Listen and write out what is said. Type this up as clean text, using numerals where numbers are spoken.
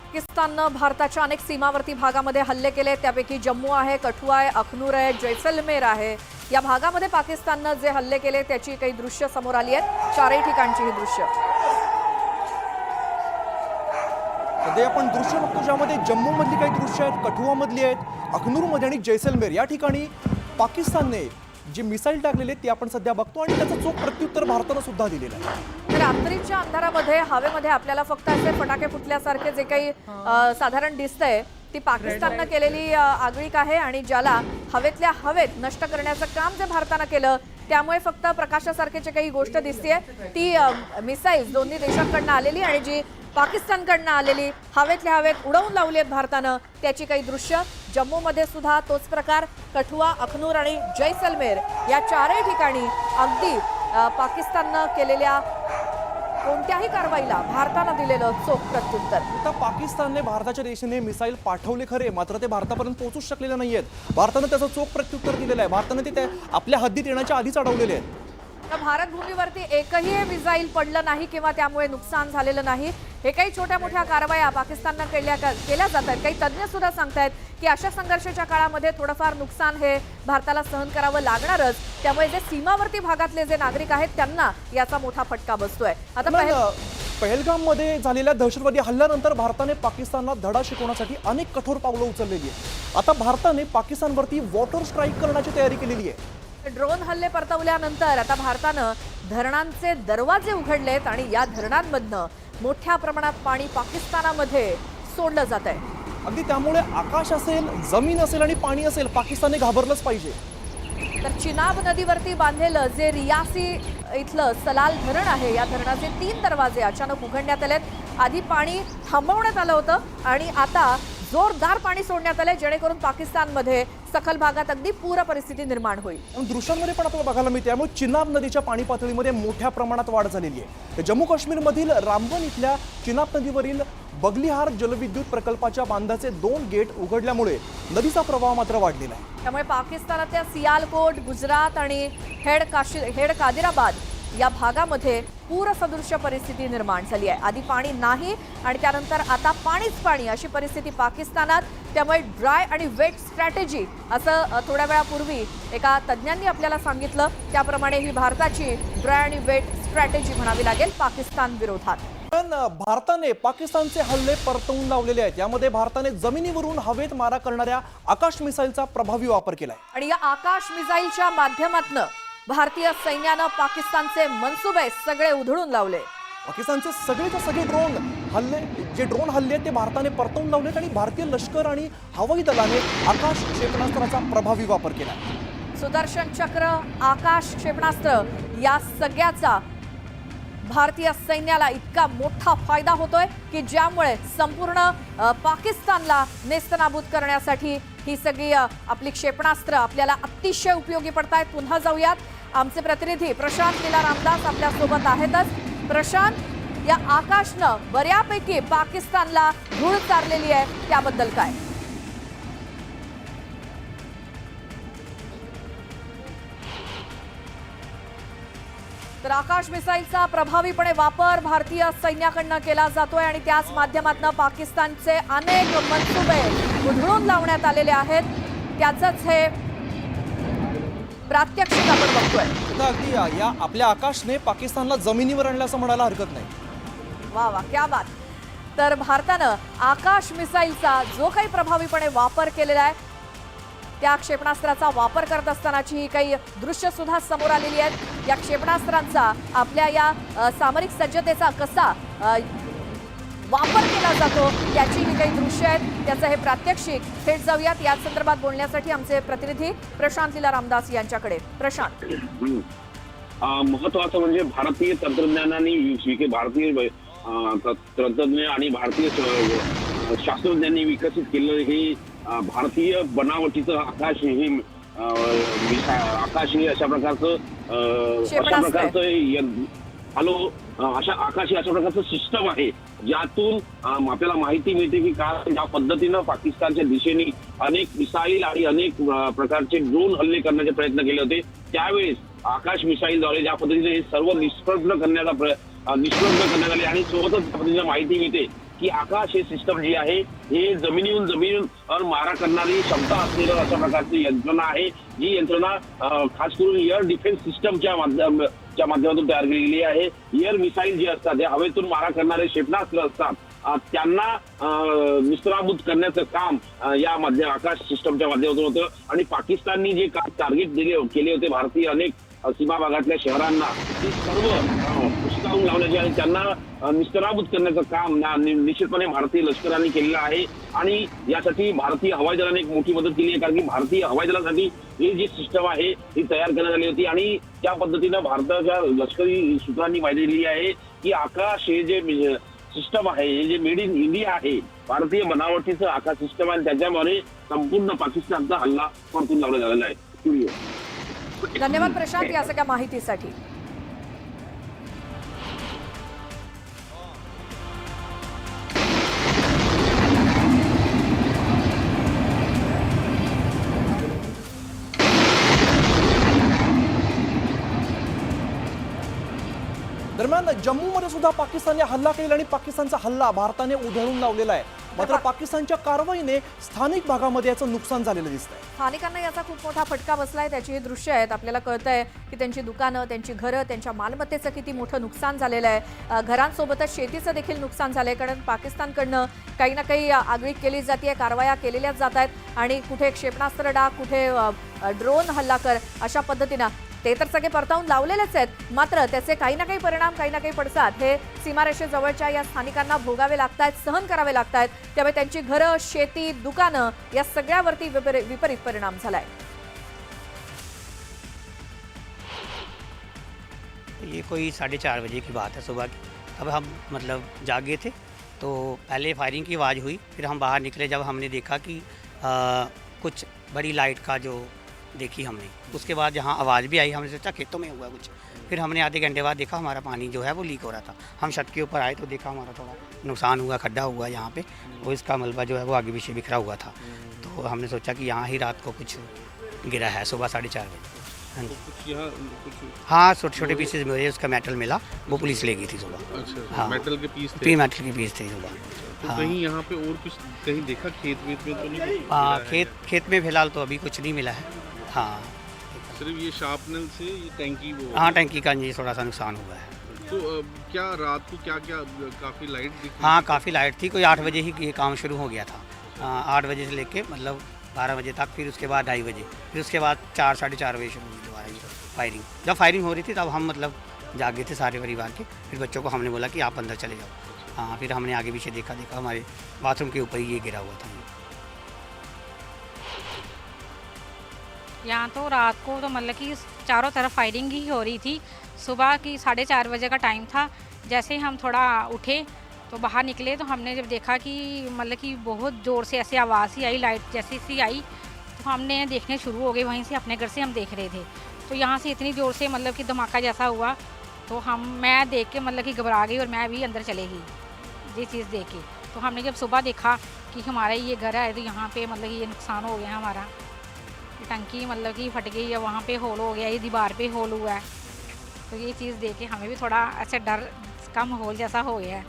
पाकिस्ताननं भारताच्या अनेक सीमावर्ती भागामध्ये हल्ले केले, त्यापैकी जम्मू आहे, कठुआ आहे, अखनूर आहे, जैसलमेर आहे। या भागामध्ये पाकिस्ताननं जे हल्ले केले त्याची काही दृश्य समोर आली आहेत। चारही ठिकाणची ही दृश्य सध्या आपण दृश्य बघतो, ज्यामध्ये जम्मू मधली काही दृश्य आहेत, कठुआ मधली आहेत, अखनूर मध्ये आणि जैसलमेर या ठिकाणी पाकिस्तानने जी मिसाईल टाकलेली आहे ती आपण सध्या बघतो आणि त्याचं चोख प्रत्युत्तर भारतानं सुद्धा दिलेलं आहे। रात्रीच्या अंधारामध्ये हवेमध्ये आपल्याला फक्त असे फटाके फुटल्यासारखे जे काही साधारण दिसतंय ती पाकिस्ताननं केलेली आगळीक आहे आणि ज्याला हवेतल्या हवेत नष्ट करण्याचं काम जे भारतानं केलं त्यामुळे फक्त प्रकाशासारखी जी काही गोष्ट दिसतेय ती मिसाईल दोन्ही देशांकडून आलेली आणि जी पाकिस्तानकडून आलेली हवेतल्या हवेत उडवून लावली आहेत भारतानं त्याची काही दृश्य। जम्मूमध्ये सुद्धा तोच प्रकार, कठुआ, अखनूर आणि जैसलमेर या चारही ठिकाणी अगदी पाकिस्ताननं केलेल्या कोणत्याही कारवाईला भारतानं दिलेलं चोख प्रत्युत्तर। आता पाकिस्तानने भारताच्या दिशेने मिसाईल पाठवले खरे, मात्र ते भारतापर्यंत पोहोचूच शकलेले नाहीयेत। भारतानं त्याचं चोख प्रत्युत्तर दिलेलं आहे। भारतानं ते आपल्या हद्दीत येण्याच्या आधीच अडवलेले आहेत। भारत भूमीवरती एकही मिसाईल पडलं नाही किंवा त्यामुळे नुकसान झालेलं नाही। हे काही छोट्या मोठ्या कारवाया पाकिस्ताननं केल्या जात आहेत। काही तज्ञ सुद्धा सांगतायत की अशा संघर्षाच्या काळामध्ये थोडंफार नुकसान हे भारताला सहन करावं लागणारच, त्यामुळे जे सीमावर्ती भागातले जे नागरिक आहेत त्यांना याचा मोठा फटका बसतोय। आता पहलगाममध्ये झालेल्या दहशतवादी हल्ल्यानंतर भारताने पाकिस्तानला धडा शिकवण्यासाठी अनेक कठोर पावलं उचललेली आहेत। आता भारताने पाकिस्तानवरती वॉटर स्ट्राईक करण्याची तयारी केलेली आहे। ड्रोन हल्ले परतवल्यानंतर आता भारतानं धरणांचे दरवाजे उघडलेत आणि या धरणांमधनं मोठ्या प्रमाणात पाणी पाकिस्तानामध्ये सोडलं जात आहे। अगदी त्यामुळे आकाश असेल, जमीन असेल आणि पाणी असेल, पाकिस्तानने घाबरलंच पाहिजे। तर चिनाब नदीवरती बांधलेलं जे रियासी इथलं सलाल धरण आहे या धरणाचे 3 दरवाजे अचानक उघडण्यात आलेत। आधी पाणी थांबवण्यात आलं होतं आणि आता जोरदार पाणी सोडण्यात आले जेणेकरून पाकिस्तानमध्ये सखल भागात अगदी पूर परिस्थिती निर्माण होईल। दृश्यांमध्ये पण आपल्याला बघायला मिळते, त्यामुळे चिनाब नदीच्या पाणी पातळीमध्ये मोठ्या प्रमाणात वाढ झालेली आहे। जम्मू काश्मीरमधील रामबन इथल्या चिनाब नदीवरील बगलिहार जलविद्युत प्रकल्पाच्या बांधाचे 2 गेट उघडल्यामुळे नदीचा प्रवाह मात्र वाढलेला आहे। त्यामुळे पाकिस्तानातल्या सियालकोट, गुजरात आणि हेड कादिराबाद या भागामध्ये पूरसदृश्य परिस्थिती निर्माण झाली आहे। आधी पाणी नाही आणि त्यानंतर आता पाणीच पाणी अशी परिस्थिती पाकिस्तानात। त्यामुळे ड्राय आणि वेट स्ट्रॅटेजी असं थोड्या वेळापूर्वी एका तज्ञांनी आपल्याला सांगितलं, त्याप्रमाणे ही भारताची ड्राय आणि वेट स्ट्रॅटेजी म्हणावी लागेल पाकिस्तान विरोधात। पण भारताने पाकिस्तानचे हल्ले परतवून लावलेले आहेत। यामध्ये भारताने जमिनीवरून हवेत मारा करणाऱ्या आकाश मिसाईलचा प्रभावी वापर केलाय आणि या आकाश मिसाईलच्या माध्यमातून भारतीय सैन्यानं पाकिस्तानचे मनसुबे सगळे उधळून लावले। पाकिस्तानचे सगळेच्या सगळे ड्रोन हल्ले ते भारताने परतवून लावलेत आणि भारतीय लष्कर आणि हवाई दलाने आकाश क्षेपणास्त्राचा प्रभावी वापर केला। सुदर्शन चक्र, आकाश क्षेपणास्त्र या सगळ्याचा भारतीय सैन्याला इतका मोठा फायदा होतोय की ज्यामुळे संपूर्ण पाकिस्तानला नेस्तनाबूत करण्यासाठी ही सगळी आपली क्षेपणास्त्र आपल्याला अतिशय उपयोगी पडतायत। पुन्हा जाऊयात, आमचे प्रतिनिधी प्रशांत लीला रामदास आपल्या सोबत आहेतच। प्रशांत, या आकाशनं बऱ्यापैकी पाकिस्तानला धूळ चारलेली आहे, त्याबद्दल काय? तर आकाश मिसाईलचा प्रभावीपणे वापर भारतीय सैन्याकडून केला जातोय आणि त्याच माध्यमातून पाकिस्तानचे अनेक मनसुबे उधळून लावण्यात आलेले आहेत। त्याचंच हे प्रात्यक्षिक आपण बघतोय। अगदी या आपल्या आकाशने पाकिस्तानला जमिनीवर आणलं असं म्हणायला हरकत नाही। वा वा, क्या बात। तर भारतानं आकाश मिसाईलचा जो काही प्रभावीपणे वापर केलेला आहे त्या क्षेपणास्त्राचा वापर करत असतानाची ही काही दृश्य सुद्धा समोर आलेली आहेत। या क्षेपणास्त्रांचा आपल्या या सामरिक सज्जतेचा कसा वापर केला जातो याची ही काही दृश्य आहेत, त्याचं हे प्रात्यक्षिक। थेट जाऊयात या संदर्भात बोलण्यासाठी आमचे प्रतिनिधी प्रशांत लीला रामदास यांच्याकडे। प्रशांत, महत्वाचं म्हणजे भारतीय तंत्रज्ञानाने भारतीय तंत्रज्ञ आणि भारतीय शास्त्रज्ञांनी विकसित केलेलं हे भारतीय बनावटीचं आकाश हे अशा प्रकारचं अशा प्रकारचं सिस्टम आहे ज्यातून आपल्याला माहिती मिळते की ज्या पद्धतीनं पाकिस्तानच्या दिशेने अनेक मिसाईल आणि अनेक प्रकारचे ड्रोन हल्ले करण्याचे प्रयत्न केले होते, त्यावेळेस आकाश मिसाईलद्वारे ज्या पद्धतीने हे सर्व निष्प्रभ करण्यात आले आणि सोबतच पद्धतीने माहिती मिळते की आकाश हे सिस्टम जी आहे हे जमिनीवर मारा करणारी क्षमता असलेलं अशा प्रकारची यंत्रणा आहे, जी यंत्रणा खास करून एअर डिफेन्स सिस्टमच्या माध्यमातून तयार केलेली आहे. एअर मिसाईल जे असतात हे हवेतून मारा करणारे क्षेपणास्त्र असतात, त्यांना निस्त्राभूत करण्याचं काम या आकाश सिस्टमच्या माध्यमातून होतं. आणि पाकिस्ताननी जे टार्गेट केले होते भारतीय अनेक सीमा भागातल्या शहरांना, ती सर्व उचकावून लावण्याचे आणि त्यांना निस्त्राभूत करण्याचं काम निश्चितपणे भारतीय लष्कराने केलेलं आहे. आणि यासाठी भारतीय हवाई दलाने एक मोठी मदत केली आहे, कारण की भारतीय हवाई दलासाठी ही जी सिस्टम आहे ती तयार करण्यात आली होती. आणि त्या पद्धतीनं भारताच्या लष्करी सूत्रांनी माहिती दिली आहे की आकाश हे जे सिस्टम आहे, हे जे मेड इन इंडिया आहे, भारतीय बनावटीचं आकाश सिस्टम आहे, त्याच्यामुळे संपूर्ण पाकिस्तानचा हल्ला परतून लावला झालेला आहे. धन्यवाद प्रशांत या सगळ्या माहितीसाठी. दरम्यान जम्मूमध्ये सुद्धा पाकिस्तानने हल्ला केला आणि पाकिस्तानचा हल्ला भारताने उधळून लावलेला आहे. मात्र पाकिस्तानच्या कारवाईने स्थानिक भागामध्ये याचं नुकसान झालेलं दिसतंय. स्थानिकांना याचा खूप मोठा फटका बसलाय. त्याची ही दृश्य आहेत. आपल्याला कळतंय की त्यांची दुकानं, त्यांची घरं, त्यांच्या मालमत्तेचं किती मोठं नुकसान झालेलं आहे. घरांसोबतच शेतीचं देखील नुकसान झालंय, कारण पाकिस्तानकडनं काही ना काही आगळीक केली जाते, कारवाया केलेल्याच जात आहेत. आणि कुठे क्षेपणास्त्र डाग, कुठे ड्रोन हल्ला कर, अशा पद्धतीनं ते तर सगळे परतावून लावलेलेच आहेत. मात्र त्याचे काही ना काही परिणाम, काही ना काही पडसाद हे सीमारेषेजवळच्या या स्थानिकांना भोगावे लागत आहेत, सहन करावे लागत आहेत. त्यामुळे त्यांची घरं, शेती, दुकानं या सगळ्यावरती विपरीत परिणाम झालाय. ये कोई 4:30 बजे की बात है सुबह की. अब हम मतलब जागे थे तो पहले फायरिंग की आवाज़ हुई, फिर हम बाहर निकले. जब हमने देखा कि कुछ बड़ी लाइट का जो देखी हमने, उसके बाद जहाँ आवाज़ भी आई, हमने सोचा खेतों में हुआ कुछ. फिर हमने आधे घंटे बाद देखा हमारा पानी जो है वो लीक हो रहा था. हम छत के ऊपर आए तो देखा हमारा थोड़ा नुकसान हुआ, खड्डा हुआ यहाँ पे, वो इसका मलबा जो है वो आगे पीछे बिखरा हुआ था. तो हमने सोचा कि यहाँ ही रात को कुछ गिरा है सुबह 4:30 बजे. हाँ जी, हाँ छोटे छोटे पीसेज मिले, उसका मेटल मिला, वो पुलिस ले गई थी सुबह. अच्छा, हाँ, मेटल के पीस थे. मेटल के पीस थे सुबह. तो हाँ. कहीं यहाँ पे और कुछ कहीं देखा खेत वेत में तो नहीं कुछ हाँ, मिला है? खेत में फिलहाल तो अभी कुछ नहीं मिला है. हाँ सिर्फ ये शार्पनल से ये टैंकी वो. हाँ, टंकी का ये थोड़ा सा नुकसान हुआ है. तो क्या रात को क्या काफ़ी लाइट दिख रही हाँ, थी? काफ़ी लाइट थी. कोई 8 बजे ही ये काम शुरू हो गया था. 8 बजे से लेके मतलब 12 बजे तक, फिर उसके बाद 2:30 बजे, फिर उसके बाद 4 साढ़े 4 बजे शुरू हुई दोबारा ये फायरिंग. जब फायरिंग हो रही थी तब हम मतलब जागे थे सारे परिवार के. फिर बच्चों को हमने बोला कि आप अंदर चले जाओ. हाँ, फिर हमने आगे पीछे देखा हमारे बाथरूम के ऊपर ही ये गिरा हुआ था. यहाँ तो रात को तो मतलब कि चारों तरफ फायरिंग ही हो रही थी. सुबह की 4:30 बजे का टाइम था. जैसे ही हम थोड़ा उठे तो बाहर निकले तो हमने जब देखा कि मतलब कि बहुत ज़ोर से ऐसी आवाज़ ही आई, लाइट जैसी सी आई, तो हमने देखने शुरू हो गए. वहीं से अपने घर से हम देख रहे थे तो यहाँ से इतनी ज़ोर से मतलब कि धमाका जैसा हुआ तो मैं देख के मतलब कि घबरा गई और मैं भी अंदर चले गई ये चीज़ देख के. तो हमने जब सुबह देखा कि हमारा ये घर है तो यहाँ पे मतलब ये नुकसान हो गया हमारा. टंकी मतलब कि फट गई है, वहाँ पे होल हो गया, ये दीवार पे होल हुआ है. तो ये चीज़ देख के हमें भी थोड़ा ऐसे डर का माहौल जैसा हो गया है.